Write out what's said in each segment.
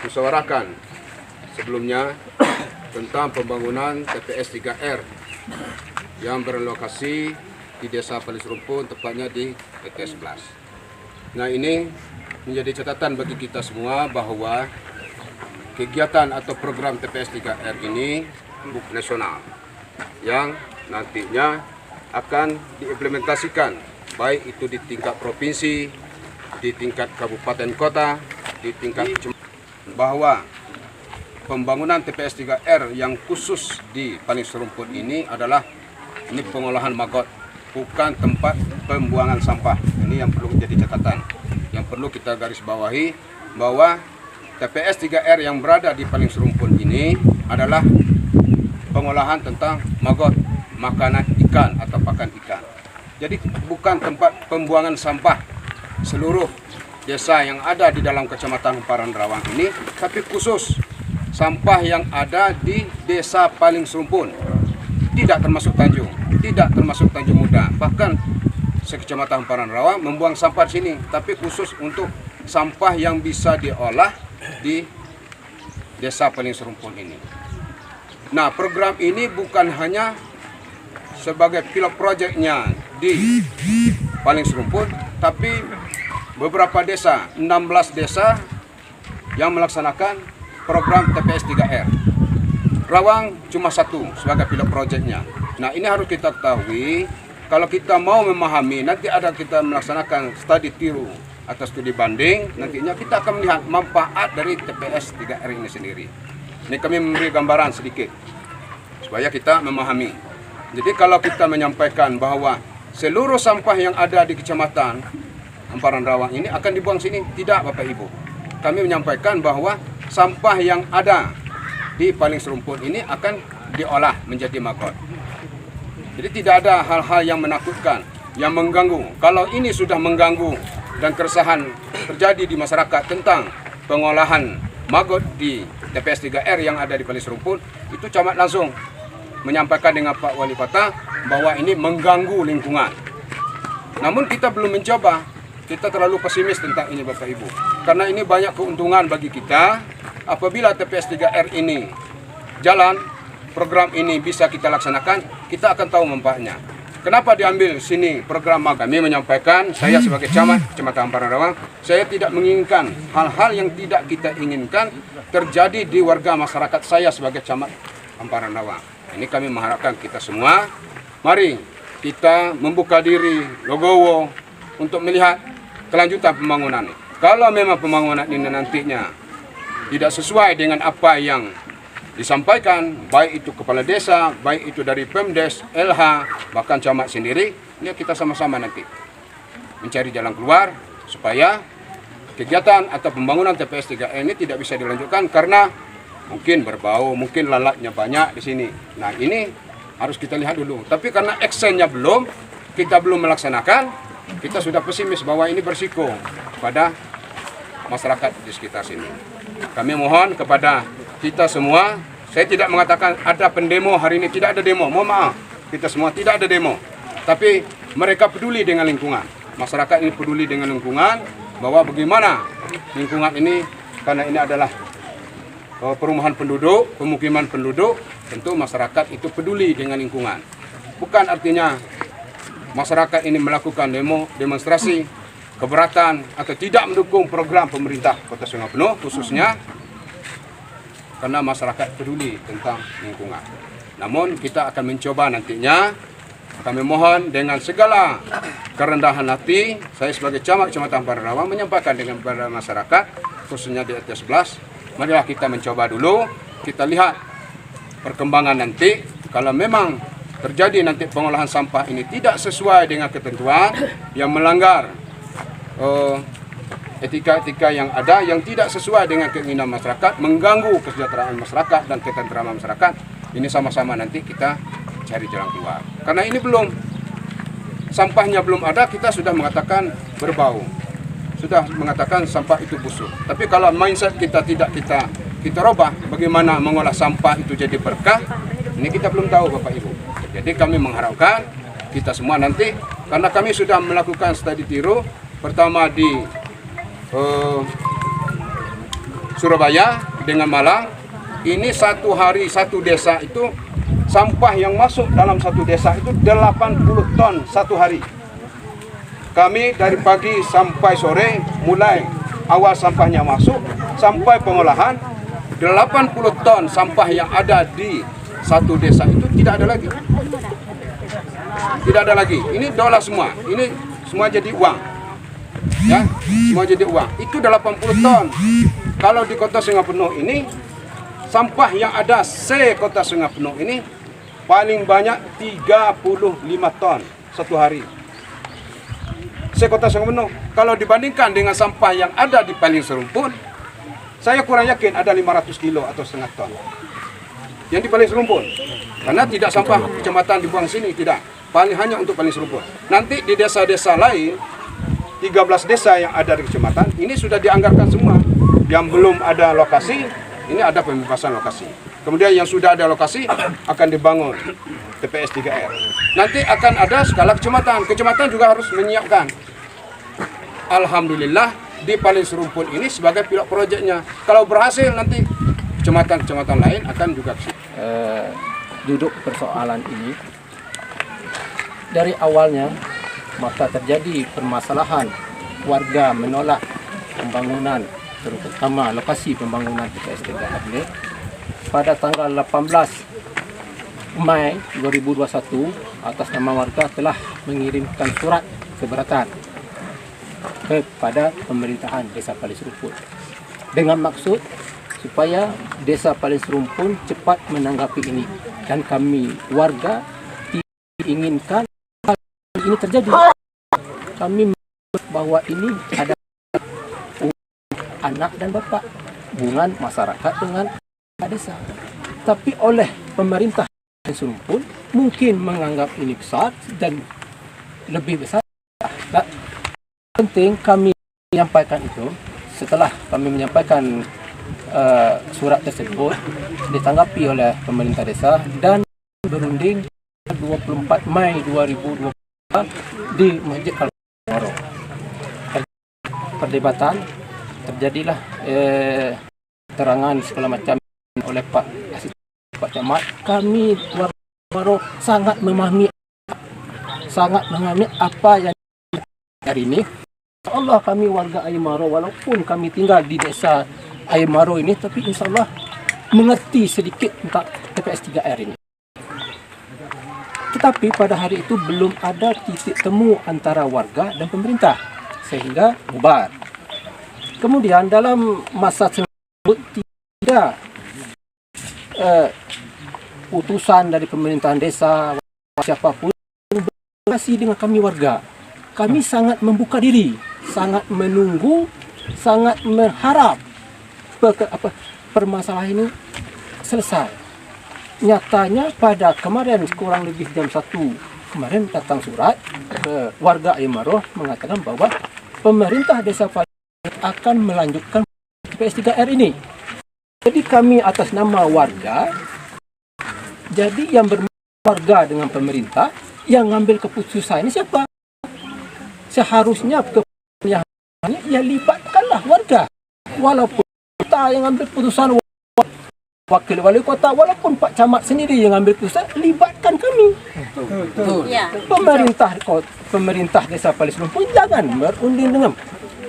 musyawarahkan sebelumnya tentang pembangunan TPS 3R yang berlokasi di Desa Paling Serumpun, tepatnya di RT 11. Nah, ini menjadi catatan bagi kita semua bahwa kegiatan atau program TPS 3R ini nasional yang nantinya akan diimplementasikan baik itu di tingkat provinsi, di tingkat kabupaten kota, di tingkat bahwa pembangunan TPS 3R yang khusus di Paling Serumpun ini adalah pengolahan maggot, bukan tempat pembuangan sampah. Ini yang perlu menjadi catatan, yang perlu kita garis bawahi bahwa TPS 3R yang berada di Paling Serumpun ini adalah pengolahan tentang maggot, makanan ikan atau pakan ikan. Jadi bukan tempat pembuangan sampah seluruh desa yang ada di dalam Kecamatan Hamparan Rawang ini, tapi khusus sampah yang ada di Desa Paling Serumpun. Tidak termasuk Tanjung, tidak termasuk Tanjung Muda. Bahkan Sekecamatan Hamparan Rawang membuang sampah di sini, tapi khusus untuk sampah yang bisa diolah di Desa Paling Serumpun ini. Nah, program ini bukan hanya sebagai pilot projectnya di Paling Serumpun, tapi beberapa desa, 16 desa yang melaksanakan program TPS 3R. Rawang cuma satu sebagai pilot projectnya. Nah, ini harus kita ketahui, kalau kita mau memahami, nanti ada kita melaksanakan studi tiru atau studi banding, nantinya kita akan melihat manfaat dari TPS 3R ini sendiri. Ini kami memberi gambaran sedikit supaya kita memahami. Jadi kalau kita menyampaikan bahwa seluruh sampah yang ada di Kecamatan Hamparan Rawang ini akan dibuang sini, tidak Bapak Ibu. Kami menyampaikan bahwa sampah yang ada di Paling Serumpun ini akan diolah menjadi maggot. Jadi tidak ada hal-hal yang menakutkan, yang mengganggu. Kalau ini sudah mengganggu dan keresahan terjadi di masyarakat tentang pengolahan maggot di TPS 3R yang ada di Paling Serumpun, itu camat langsung menyampaikan dengan Pak Wali Kota bahwa ini mengganggu lingkungan. Namun kita belum mencoba, kita terlalu pesimis tentang ini Bapak Ibu. Karena ini banyak keuntungan bagi kita apabila TPS 3R ini jalan, program ini bisa kita laksanakan, kita akan tahu manfaatnya. Kenapa diambil sini program kami menyampaikan, saya sebagai camat Kecamatan Hamparan Rawang, saya tidak menginginkan hal-hal yang tidak kita inginkan terjadi di warga masyarakat saya sebagai camat Hamparan Rawang. Ini kami mengharapkan kita semua, mari kita membuka diri, legowo untuk melihat kelanjutan pembangunan ini. Kalau memang pembangunan ini nantinya tidak sesuai dengan apa yang disampaikan, baik itu kepala desa, baik itu dari Pemdes, LH, bahkan camat sendiri, ya kita sama-sama nanti mencari jalan keluar supaya kegiatan atau pembangunan TPS 3R ini tidak bisa dilanjutkan karena mungkin berbau, mungkin lalatnya banyak di sini. Nah, ini harus kita lihat dulu. Tapi karena actionnya belum, kita belum melaksanakan, kita sudah pesimis bahwa ini bersiko pada masyarakat di sekitar sini. Kami mohon kepada kita semua, saya tidak mengatakan ada pendemo hari ini, tidak ada demo, mohon maaf, kita semua tidak ada demo. Tapi mereka peduli dengan lingkungan. Masyarakat ini peduli dengan lingkungan, bahwa bagaimana lingkungan ini, karena ini adalah perumahan penduduk, pemukiman penduduk, tentu masyarakat itu peduli dengan lingkungan. Bukan artinya masyarakat ini melakukan demonstrasi, keberatan, atau tidak mendukung program pemerintah Kota Sungai Penuh, khususnya karena masyarakat peduli tentang lingkungan. Namun kita akan mencoba nantinya, kami mohon dengan segala kerendahan hati, saya sebagai camat Kecamatan Hamparan Rawang menyampaikan dengan kepada masyarakat, khususnya di RT 11, marilah kita mencoba dulu, kita lihat perkembangan nanti. Kalau memang terjadi nanti pengolahan sampah ini tidak sesuai dengan ketentuan, yang melanggar etika-etika yang ada, yang tidak sesuai dengan keinginan masyarakat, mengganggu kesejahteraan masyarakat dan ketentraman masyarakat, ini sama-sama nanti kita cari jalan keluar. Karena ini belum, sampahnya belum ada, kita sudah mengatakan berbau, sudah mengatakan sampah itu busuk. Tapi kalau mindset kita tidak kita rubah, bagaimana mengolah sampah itu jadi berkah, ini kita belum tahu Bapak Ibu. Jadi kami mengharapkan kita semua nanti, karena kami sudah melakukan studi tiru, pertama di Surabaya dengan Malang, ini satu hari satu desa itu sampah yang masuk dalam satu desa itu 80 ton satu hari. Kami dari pagi sampai sore, mulai awal sampahnya masuk sampai pengolahan, 80 ton sampah yang ada di satu desa itu tidak ada lagi. Tidak ada lagi. Ini dolar semua. Ini semua jadi uang. Ya, semua jadi uang. Itu 80 ton. Kalau di Kota Sungai Penuh ini, sampah yang ada se-Kota Sungai Penuh ini paling banyak 35 ton satu hari. Se-Kota Sungai Penuh. Kalau dibandingkan dengan sampah yang ada di Paling Serumpun, saya kurang yakin ada 500 kilo atau setengah ton. Yang di Paling Serumpun. Karena tidak sampah kecamatan dibuang sini, tidak. Paling hanya untuk Paling Serumpun. Nanti di desa-desa lain, 13 desa yang ada di kecamatan, ini sudah dianggarkan semua. Yang belum ada lokasi, ini ada pembebasan lokasi. Kemudian yang sudah ada lokasi, akan dibangun TPS 3R. Nanti akan ada skala kecamatan. Kecamatan juga harus menyiapkan. Alhamdulillah, di Paling Serumpun ini sebagai pilot proyeknya. Kalau berhasil, nanti kecamatan-kecamatan lain akan juga duduk persoalan ini. Dari awalnya, maka terjadi permasalahan warga menolak pembangunan, terutama lokasi pembangunan TPS 3R ini. Pada tanggal 18 Mei 2021, atas nama warga telah mengirimkan surat keberatan kepada pemerintahan Desa Paling Serumpun dengan maksud supaya Desa Paling Serumpun cepat menanggapi ini, dan kami warga inginkan hal ini terjadi. Kami menurut bahwa ini ada anak dan bapak, hubungan masyarakat dengan desa. Tapi oleh pemerintah Paling Serumpun mungkin menganggap ini besar dan lebih besar. Nah, penting kami menyampaikan itu. Setelah kami menyampaikan surat tersebut, ditanggapi oleh pemerintah desa dan berunding 24 Mei 2022 di Masjid Al-Maro. Perdebatan terjadilah terangan segala macam oleh Pak Camat. Kami warga Maro sangat memahami apa yang hari ini. Allah, kami warga Air Maro, walaupun kami tinggal di desa Air Maro ini, tapi insyaAllah mengerti sedikit tentang TPS 3R ini. Tetapi pada hari itu belum ada titik temu antara warga dan pemerintah, sehingga bubar. Kemudian dalam masa tersebut tidak putusan dari pemerintahan desa, siapapun berkomunikasi dengan kami warga. Kami sangat membuka diri, sangat menunggu, sangat mengharap permasalahan ini selesai. Nyatanya pada kemarin kurang lebih jam 1 kemarin datang surat ke warga Air Maro mengatakan bahwa pemerintah desa akan melanjutkan TPS 3R ini. Jadi kami atas nama warga, jadi yang berwarga dengan pemerintah, yang ngambil keputusan ini siapa? Seharusnya keputusannya ya libatkanlah warga. Walaupun kita yang ambil keputusan, wakil wali kota, walaupun Pak Camat sendiri yang ambil keputusan, libatkan kami. Ya. Pemerintah Desa Paling Serumpun jangan berunding dengan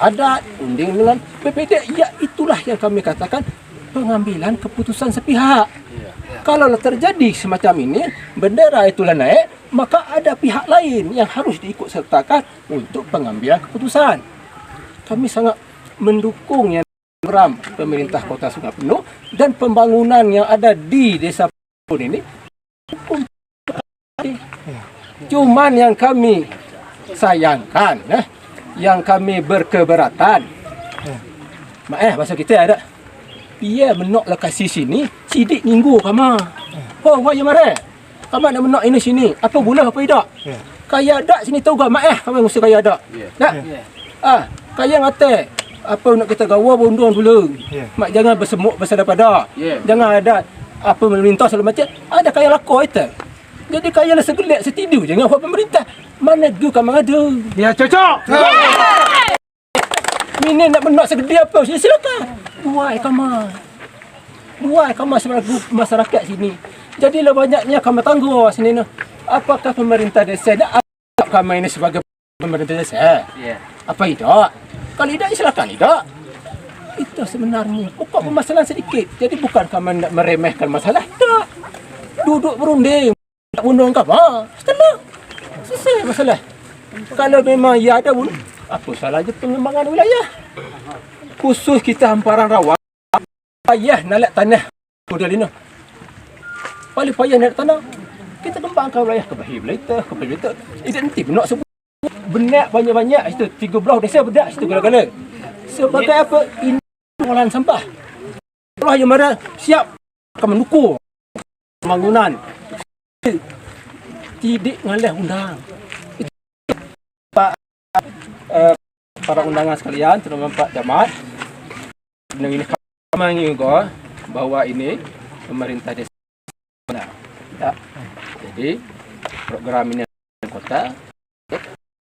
adat, unding dengan PPD. Ya, itulah yang kami katakan pengambilan keputusan sepihak. Kalau terjadi semacam ini, bendera itulah naik, maka ada pihak lain yang harus diikut sertakan untuk pengambilan keputusan. Kami sangat mendukung yang program pemerintah Kota Sungai Penuh dan pembangunan yang ada di Desa Penuh ini. Cuman yang kami sayangkan, yang kami berkeberatan, bahasa kita ada, dia menok lokasi sini, sidik minggu kama. Oh, wah yang marah. Kama nak menok ini sini, apa boleh apa tidak? Kaya ada sini tahu gak kami mesti kaya ada. Tak? Kaya ngate. Apa nak kita gawa bondon dulu. Mak jangan bersemuk besar daripada. Jangan ada apa meminta segala macam. Ada kaya lako itu. Jadi kaya lah segelak setidur jangan buat pemerintah. Mana gu kamu ada? Ya cocok. ini nak menak segede apa sini silakan. Buat kamar sebagai masyarakat sini. Jadilah banyaknya kamar tangguh sini nah. Apakah pemerintah desa nak anggap kamar ini sebagai pemerintah desa? Apa tidak? Kalau tidak silakan tidak. Itu sebenarnya pokok permasalahan sedikit. Jadi bukan kamar nak meremehkan masalah. Tak. Duduk berunding. Tak undang kamar. Setelah. Selesai masalah. Kalau memang ia ada pun, apa salahnya pengembangan wilayah? Khusus kita hamparan rawa, payah nak tanah modal ini. Paling payah nak tanah. Kita kembangkan wilayah ke Bahir Belita, ke Belita. Identiti nak sebut benak banyak-banyak itu 13 desa bedak situ gala-gala. Sebagai apa? Ini pengolahan sampah. Allah yang mana siap akan mendukung pembangunan. Tidak ngalah undang. Itu para undangan sekalian, terutama Pak Camat. Dan ini kami juga bahawa ini pemerintah desa. Ya. Jadi program ini kota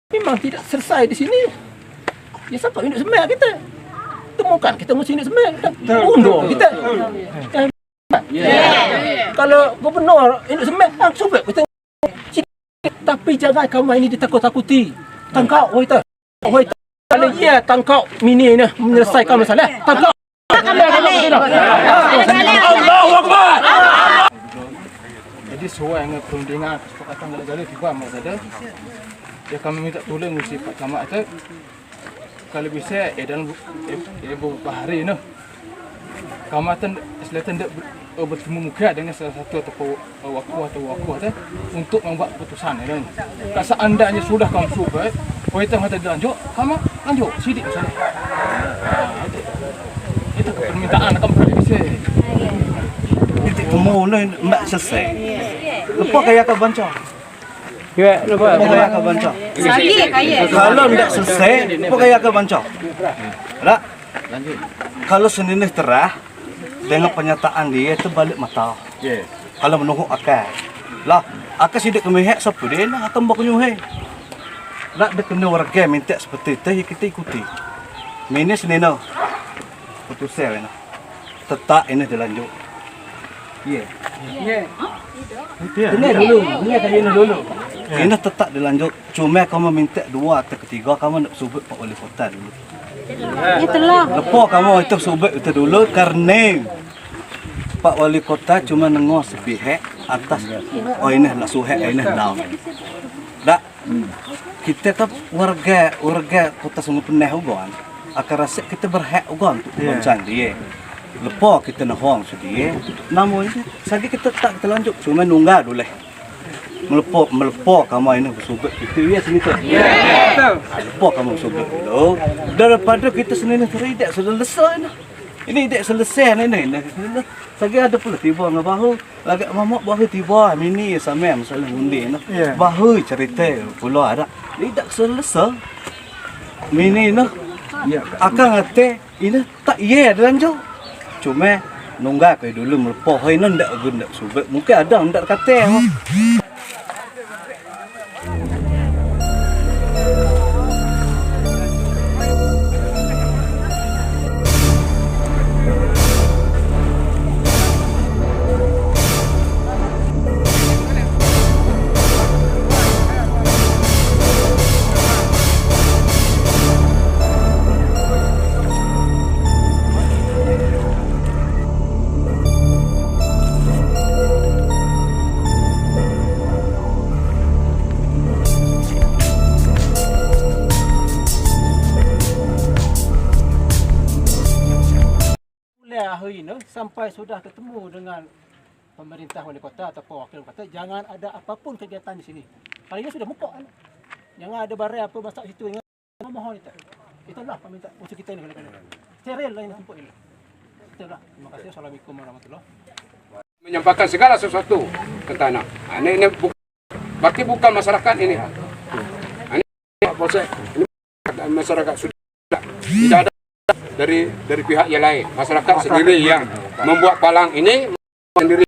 memang tidak selesai di sini. Ya sampai induk semek kita. Temukan kita mesti induk semek. Undur kita. Kalau gubernur induk semek subek kita. Tapi jangan kamu ini ditakut-takuti. Tangkap waiter. Kalau ia tangkap mini ini menyelesaikan masalah. Tangkap. Allahu Akbar. Jadi sesuai dengan perundingan kesepakatan gala-gala tiba maksudnya. Ya kami minta tolong si Pak Camat tu. Kalau bisa dalam beberapa hari ni Kamatan Selatan dak bertemu muka dengan salah satu atau waku tu untuk membuat keputusan ni. Kalau seandainya sudah kamu cuba, kita kata lanjut, kamu lanjut sidik misalnya. Itu permintaan kamu kalau bisa. Titik temu ni mbak selesai. Lepas kaya kau bancang. Ya, lupa. Kaya kau bancang. Kalau tidak selesai, apa kaya kau bancang? Tak? Lanjut. Kalau sendiri terah dengan pernyataan dia itu balik mata. Kalau menunggu akal. Lah, akal sidik kemihak siapa dia nak tambah kunyuh. Nak dia kena warga minta seperti itu kita ikuti. Ini sendiri putusnya tetap ini dilanjut. Ini dulu. Ini tetap dilanjut. Cuma kamu minta 2 atau 3 kamu nak subut Pak Wali Kota dulu. Itulah. Lepas kamu itu subut itu dulu karena Pak Wali Kota cuma nengok sepihak atas. Oh ini nak suhek ini dah. Tak. Kita kan warga Kota Sungai Peneh ugan. Akan rasa kita berhak ugan untuk membancang dia. Lepas kita nahong sedia, namun saja kita tak kita lanjut, cuma nunggah dulu. Melepok kamu ini bersubuk kita ya sini tu. Lepas kamu bersubuk dulu, daripada kita sendiri tidak selesai. Ini tidak selesai ini. Saja ada pula tiba dengan bahu, lagi mamak bahu tiba, ini sama masalah undi. Bahu cerita pula ada, tidak selesai. Ini akan kata ini tak iya lanjut. Cuma nunggah kau dulu melepoh ini ndak guna subek mungkin ada ndak kata. Hari ini sampai sudah ketemu dengan pemerintah wali kota atau wakil kota, jangan ada apapun kegiatan di sini. Kali ini sudah mukok kan. Jangan ada barang apa masak situ. Mohon itu. Itulah permintaan usul kita ini kali-kali. Serel lah ini tempat ini. Itulah. Terima kasih. Assalamualaikum warahmatullahi wabarakatuh. Menyampaikan segala sesuatu ke tanah. Ini berarti bukan masyarakat ini. Ini masyarakat sudah tidak ada dari pihak yang lain. Masyarakat sendiri yang membuat palang ini sendiri,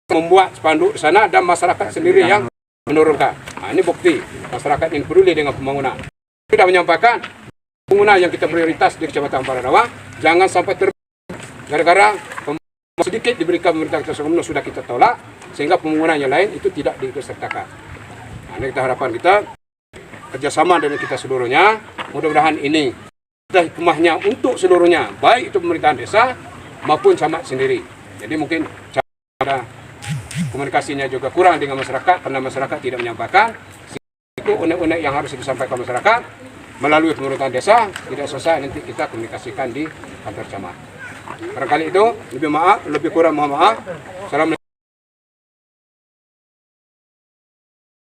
membuat spanduk di sana dan masyarakat sendiri yang menurunkan. Ini bukti masyarakat yang peduli dengan pembangunan. Sudah menyampaikan Pembangunan yang kita prioritas di Kecamatan Paranawa jangan sampai gara-gara sedikit diberikan pemerintah Kecamatan sudah kita tolak, sehingga pembangunan yang lain itu tidak diikutsertakan. Nah, ini kita harapan kita kerjasama dengan kita seluruhnya, mudah-mudahan ini ada hikmahnya untuk seluruhnya, baik itu pemerintahan desa maupun camat sendiri. Jadi mungkin cara komunikasinya juga kurang dengan masyarakat karena masyarakat tidak menyampaikan. Itu unek-unek yang harus disampaikan masyarakat melalui pemerintahan desa, tidak selesai nanti kita komunikasikan di kantor camat. Barangkali itu lebih kurang mohon maaf. Assalamualaikum.